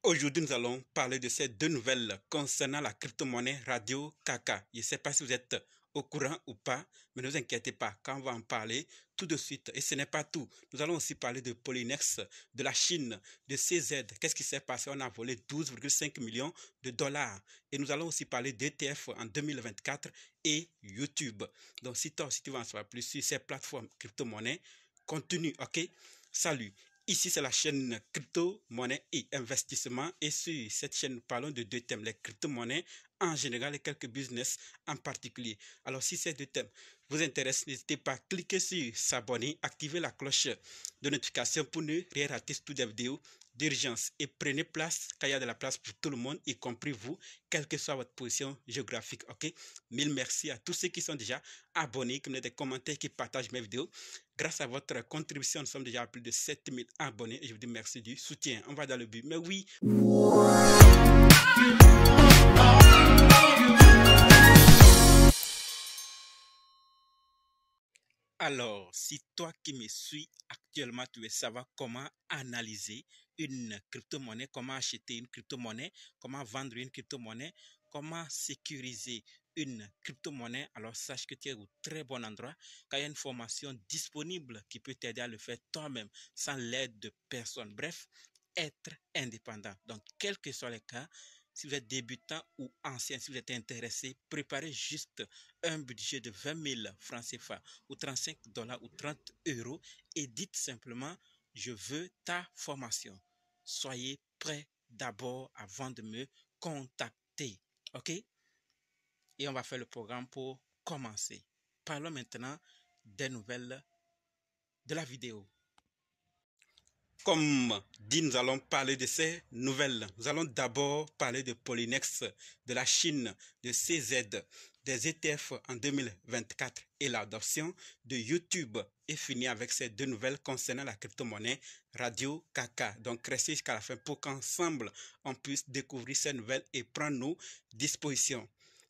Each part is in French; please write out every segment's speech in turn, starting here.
Aujourd'hui, nous allons parler de ces deux nouvelles concernant la crypto-monnaie Radio Kaka. Je ne sais pas si vous êtes au courant ou pas, mais ne vous inquiétez pas, quand on va en parler tout de suite. Et ce n'est pas tout. Nous allons aussi parler de Polynex, de la Chine, de CZ. Qu'est-ce qui s'est passé? On a volé 12,5 millions de dollars. Et nous allons aussi parler d'ETF en 2024 et YouTube. Donc, si toi aussi tu veux en savoir plus sur ces plateformes crypto-monnaies, continue, ok? Salut! Ici, c'est la chaîne crypto, monnaie et investissement. Et sur cette chaîne, nous parlons de deux thèmes, les crypto-monnaies en général et quelques business en particulier. Alors, si ces deux thèmes vous intéressent, n'hésitez pas à cliquer sur s'abonner, activer la cloche de notification pour ne rien rater toutes les vidéos d'urgence. Et prenez place, car il y a de la place pour tout le monde, y compris vous, quelle que soit votre position géographique. Ok? Mille merci à tous ceux qui sont déjà abonnés, qui me donnent des commentaires, qui partagent mes vidéos. Grâce à votre contribution, nous sommes déjà à plus de 7000 abonnés et je vous dis merci du soutien. On va dans le but. Mais oui. Alors, si toi qui me suis actuellement, tu veux savoir comment analyser une crypto-monnaie, comment acheter une crypto-monnaie, comment vendre une crypto-monnaie, comment sécuriser une crypto-monnaie, alors sache que tu es au très bon endroit, car il y a une formation disponible qui peut t'aider à le faire toi-même sans l'aide de personne. Bref, être indépendant. Donc, quels que soient les cas, si vous êtes débutant ou ancien, si vous êtes intéressé, préparez juste un budget de 20 000 francs CFA ou 35 dollars ou 30 euros et dites simplement, je veux ta formation. Soyez prêts d'abord avant de me contacter. OK? Et on va faire le programme pour commencer. Parlons maintenant des nouvelles de la vidéo. Comme dit, nous allons parler de ces nouvelles. Nous allons d'abord parler de Polynex, de la Chine, de CZ, des ETF en 2024 et l'adoption de YouTube. Et finir avec ces deux nouvelles concernant la crypto-monnaie Radio Kaka. Donc restez jusqu'à la fin pour qu'ensemble on puisse découvrir ces nouvelles et prendre nos dispositions.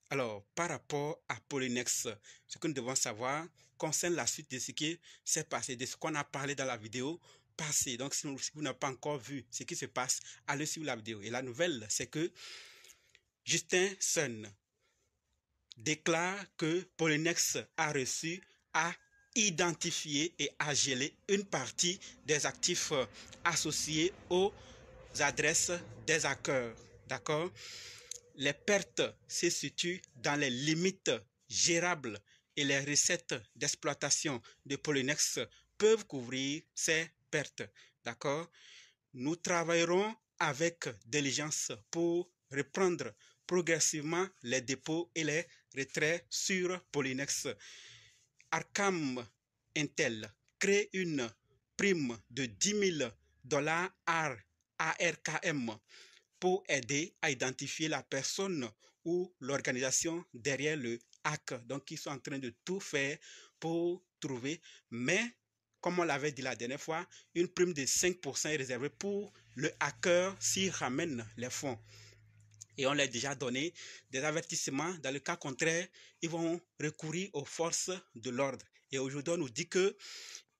Alors, par rapport à Polynex, ce que nous devons savoir concerne la suite de ce qui s'est passé, de ce qu'on a parlé dans la vidéo passée. Donc, si vous n'avez pas encore vu ce qui se passe, allez suivre la vidéo. Et la nouvelle, c'est que Justin Sun déclare que Polynex a reçu, a identifié et a gelé une partie des actifs associés aux adresses des hackers. D'accord? Les pertes se situent dans les limites gérables et les recettes d'exploitation de Polynex peuvent couvrir ces pertes. D'accord? Nous travaillerons avec diligence pour reprendre progressivement les dépôts et les retraits sur Polynex. Arkham Intel crée une prime de 10 000 dollars ARKM pour aider à identifier la personne ou l'organisation derrière le hack. Donc, ils sont en train de tout faire pour trouver. Mais, comme on l'avait dit la dernière fois, une prime de 5% est réservée pour le hacker s'il ramène les fonds. Et on leur a déjà donné des avertissements. Dans le cas contraire, ils vont recourir aux forces de l'ordre. Et aujourd'hui, on nous dit que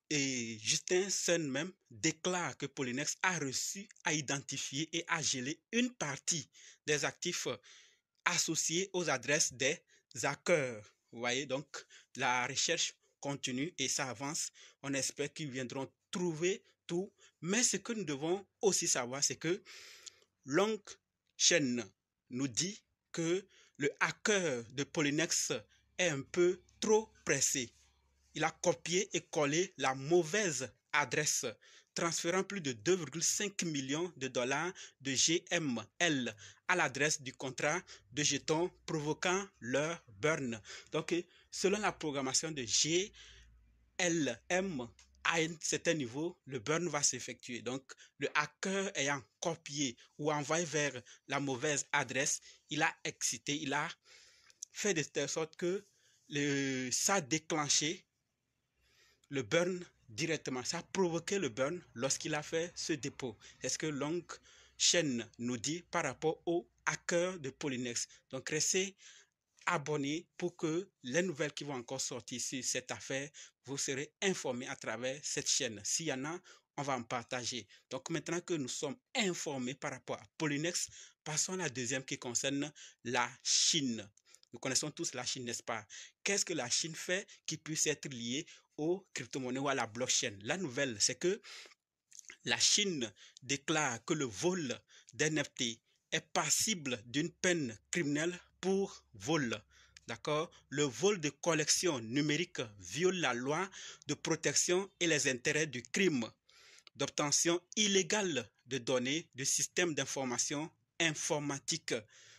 Justin Sun même déclare que Polynex a reçu, a identifié et a gelé une partie des actifs associés aux adresses des hackers. Vous voyez, donc la recherche continue et ça avance. On espère qu'ils viendront trouver tout. Mais ce que nous devons aussi savoir, c'est que Long Chen nous dit que le hacker de Polynex est un peu trop pressé. Il a copié et collé la mauvaise adresse, transférant plus de 2,5 millions de dollars de GML à l'adresse du contrat de jetons, provoquant leur burn. Donc, selon la programmation de GLM, à un certain niveau, le burn va s'effectuer. Donc, le hacker ayant copié ou envoyé vers la mauvaise adresse, il a excité, il a fait de telle sorte que ça a déclenché le burn directement. Ça a provoqué le burn lorsqu'il a fait ce dépôt. C'est ce que Long Chen nous dit par rapport au hacker de Polynex. Donc, restez abonnés pour que les nouvelles qui vont encore sortir sur cette affaire, vous serez informés à travers cette chaîne. S'il y en a, on va en partager. Donc maintenant que nous sommes informés par rapport à Polynex, passons à la deuxième qui concerne la Chine. Nous connaissons tous la Chine, n'est-ce pas? Qu'est-ce que la Chine fait qui puisse être lié aux crypto-monnaies ou à la blockchain? La nouvelle, c'est que la Chine déclare que le vol d'NFT est passible d'une peine criminelle pour vol. D'accord? Le vol de collection numérique viole la loi de protection et les intérêts du crime d'obtention illégale de données de systèmes d'information informatique.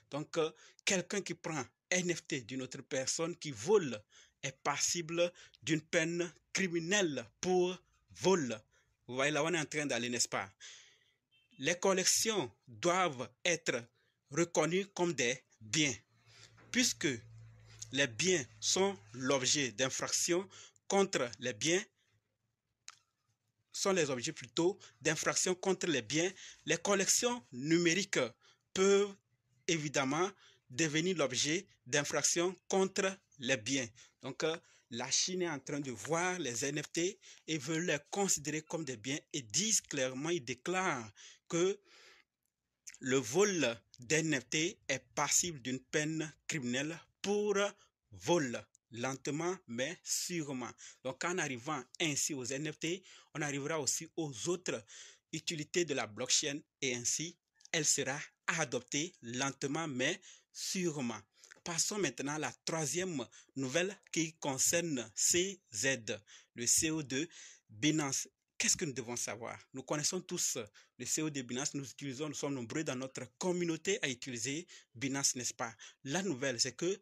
Donc, quelqu'un qui prend NFT d'une autre personne qui vole est passible d'une peine criminelle pour vol. Vous voyez, là, on est en train d'aller, n'est-ce pas? Les collections doivent être reconnues comme des biens, puisque les biens sont l'objet d'infractions contre les biens, sont les objets plutôt d'infractions contre les biens. Les collections numériques peuvent évidemment devenir l'objet d'infractions contre les biens. Donc, la Chine est en train de voir les NFT et veut les considérer comme des biens et disent clairement, ils déclarent que le vol d'NFT est passible d'une peine criminelle pour vol, lentement mais sûrement. Donc en arrivant ainsi aux NFT, on arrivera aussi aux autres utilités de la blockchain et ainsi elle sera adoptée lentement mais sûrement. Passons maintenant à la troisième nouvelle qui concerne CZ, le CO2 Binance. Qu'est-ce que nous devons savoir? Nous connaissons tous le CO2 Binance, nous sommes nombreux dans notre communauté à utiliser Binance, n'est-ce pas? La nouvelle, c'est que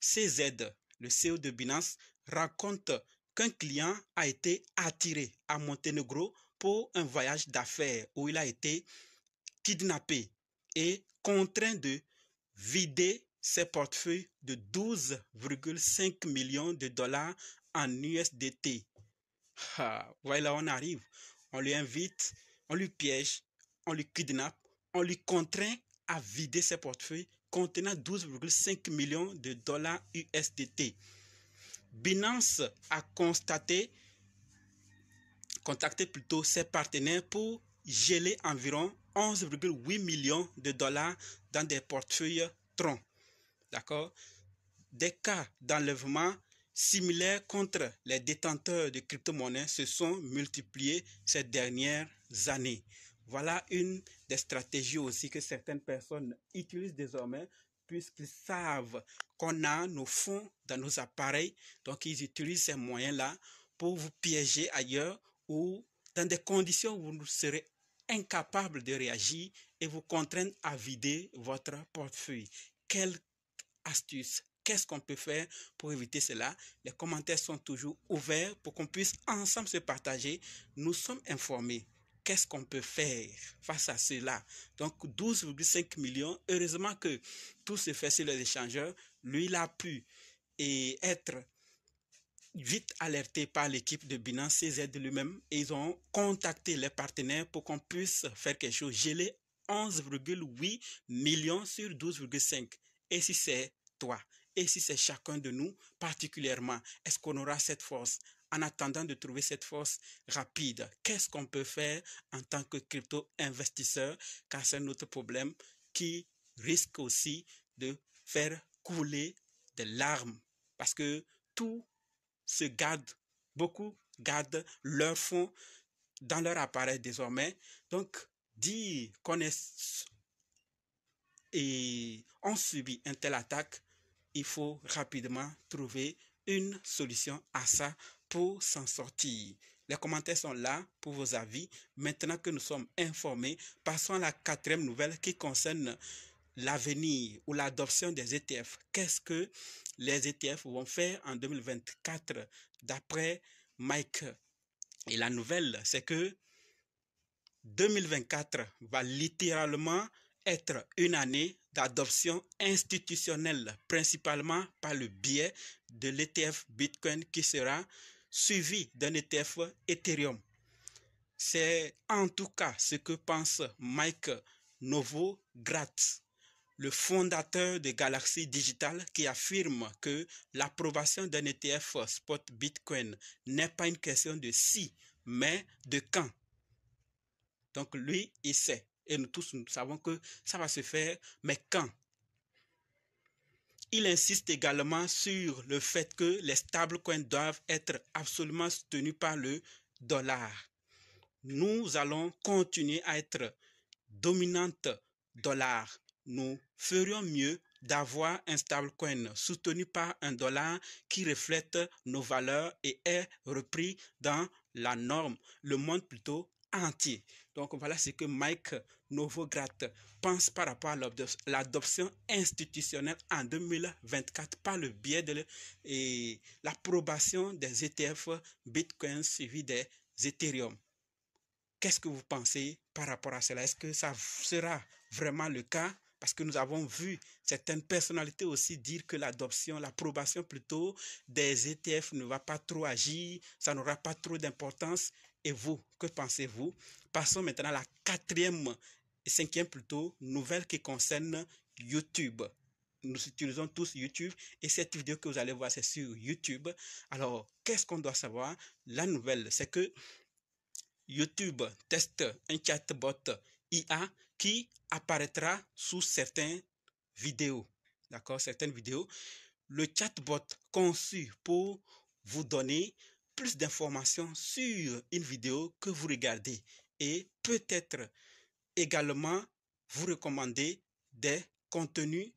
CZ, le CO2 Binance, raconte qu'un client a été attiré à Monténégro pour un voyage d'affaires où il a été kidnappé et contraint de vider ses portefeuilles de 12,5 millions de dollars en USDT. Voilà, on arrive, on lui invite, on lui piège, on lui kidnappe, on lui contraint à vider ses portefeuilles contenant 12,5 millions de dollars USDT. Binance a contacté plutôt ses partenaires pour geler environ 11,8 millions de dollars dans des portefeuilles troncs. D'accord? Des cas d'enlèvement similaires contre les détenteurs de crypto-monnaies se sont multipliés ces dernières années. Voilà une des stratégies aussi que certaines personnes utilisent désormais puisqu'ils savent qu'on a nos fonds dans nos appareils. Donc, ils utilisent ces moyens-là pour vous piéger ailleurs ou dans des conditions où vous serez incapable de réagir et vous contraindre à vider votre portefeuille. Quelle astuce? Qu'est-ce qu'on peut faire pour éviter cela? Les commentaires sont toujours ouverts pour qu'on puisse ensemble se partager. Nous sommes informés. Qu'est-ce qu'on peut faire face à cela? Donc 12,5 millions, heureusement que tout se fait sur les échangeurs. Lui, il a pu être vite alerté par l'équipe de Binance CZ lui-même et ils ont contacté les partenaires pour qu'on puisse faire quelque chose. Geler 11,8 millions sur 12,5. Et si c'est toi? Et si c'est chacun de nous particulièrement? Est-ce qu'on aura cette force? En attendant de trouver cette force rapide, qu'est-ce qu'on peut faire en tant que crypto-investisseur? Car c'est notre problème qui risque aussi de faire couler des larmes. Parce que tout se garde, beaucoup gardent leurs fonds dans leur appareil désormais. Donc, dire qu'on est et on subit une telle attaque, il faut rapidement trouver une solution à ça pour s'en sortir. Les commentaires sont là pour vos avis. Maintenant que nous sommes informés, passons à la quatrième nouvelle qui concerne l'avenir ou l'adoption des ETF. Qu'est-ce que les ETF vont faire en 2024 d'après Mike? Et la nouvelle, c'est que 2024 va littéralement être une année d'adoption institutionnelle, principalement par le biais de l'ETF Bitcoin qui sera suivi d'un ETF Ethereum. C'est en tout cas ce que pense Mike Novogratz, le fondateur de Galaxy Digital, qui affirme que l'approbation d'un ETF spot Bitcoin n'est pas une question de si, mais de quand. Donc lui, il sait. Et nous tous, nous savons que ça va se faire, mais quand? Il insiste également sur le fait que les stablecoins doivent être absolument soutenus par le dollar. Nous allons continuer à être dominante dollar. Nous ferions mieux d'avoir un stablecoin soutenu par un dollar qui reflète nos valeurs et est repris dans la norme, le monde plutôt entier. Donc voilà ce que Mike Novogratz pense par rapport à l'adoption institutionnelle en 2024 par le biais de l'approbation des ETF Bitcoin suivi des Ethereum. Qu'est-ce que vous pensez par rapport à cela? Est-ce que ça sera vraiment le cas? Parce que nous avons vu certaines personnalités aussi dire que l'approbation plutôt des ETF ne va pas trop agir, ça n'aura pas trop d'importance. Et vous, que pensez-vous? Passons maintenant à la quatrième et cinquième plutôt nouvelle qui concerne YouTube. Nous utilisons tous YouTube et cette vidéo que vous allez voir, c'est sur YouTube. Alors, qu'est-ce qu'on doit savoir? La nouvelle, c'est que YouTube teste un chatbot IA qui apparaîtra sous certaines vidéos. D'accord, certaines vidéos. Le chatbot conçu pour vous donner plus d'informations sur une vidéo que vous regardez et peut-être également vous recommander des contenus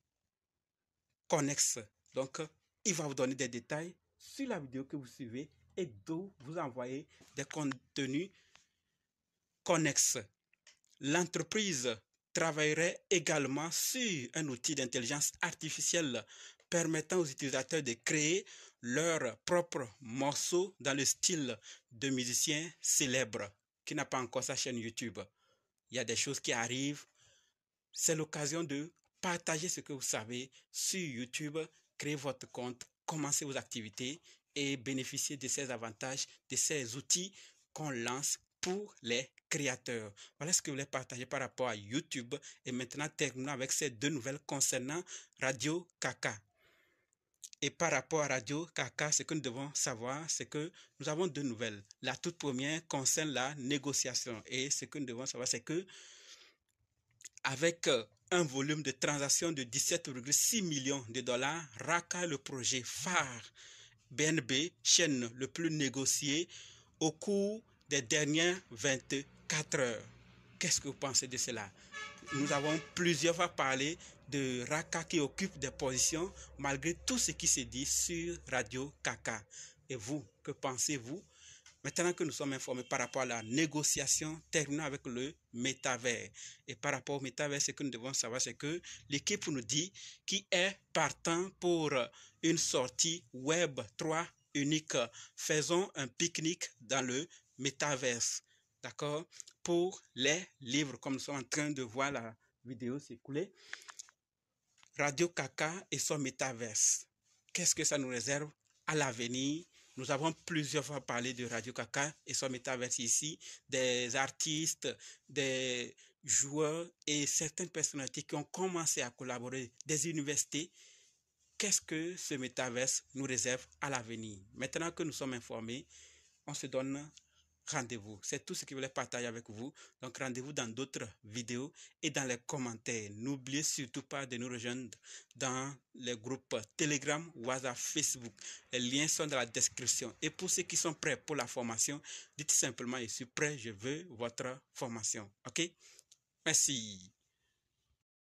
connexes. Donc, il va vous donner des détails sur la vidéo que vous suivez et d'où vous envoyer des contenus connexes. L'entreprise travaillerait également sur un outil d'intelligence artificielle permettant aux utilisateurs de créer leurs propres morceaux dans le style de musiciens célèbres qui n'a pas encore sa chaîne YouTube. Il y a des choses qui arrivent. C'est l'occasion de partager ce que vous savez sur YouTube, créer votre compte, commencer vos activités et bénéficier de ces avantages, de ces outils qu'on lance pour les créateurs. Voilà ce que je voulais partager par rapport à YouTube. Et maintenant, terminons avec ces deux nouvelles concernant Radio Kaka. Et par rapport à Radio Kaka, ce que nous devons savoir, c'est que nous avons deux nouvelles. La toute première concerne la négociation. Et ce que nous devons savoir, c'est que avec un volume de transactions de 17,6 millions de dollars, Raka, le projet phare BNB, chaîne le plus négocié au cours des dernières 24 heures. Qu'est-ce que vous pensez de cela? Nous avons plusieurs fois parlé de Raka qui occupe des positions malgré tout ce qui se dit sur Radio Kaka. Et vous, que pensez-vous? Maintenant que nous sommes informés par rapport à la négociation, terminons avec le métavers. Et par rapport au métavers, ce que nous devons savoir, c'est que l'équipe nous dit qu'il est partant pour une sortie Web 3 unique. Faisons un pique-nique dans le métavers. D'accord? Pour les livres, comme nous sommes en train de voir la vidéo s'écouler. Radio Kaka et son métavers. Qu'est-ce que ça nous réserve à l'avenir? Nous avons plusieurs fois parlé de Radio Kaka et son métavers ici, des artistes, des joueurs et certaines personnalités qui ont commencé à collaborer, des universités. Qu'est-ce que ce métavers nous réserve à l'avenir? Maintenant que nous sommes informés, on se donne rendez-vous. C'est tout ce que je voulais partager avec vous. Donc rendez-vous dans d'autres vidéos et dans les commentaires. N'oubliez surtout pas de nous rejoindre dans les groupes Telegram, WhatsApp, Facebook. Les liens sont dans la description. Et pour ceux qui sont prêts pour la formation, dites simplement je suis prêt, je veux votre formation. OK? Merci.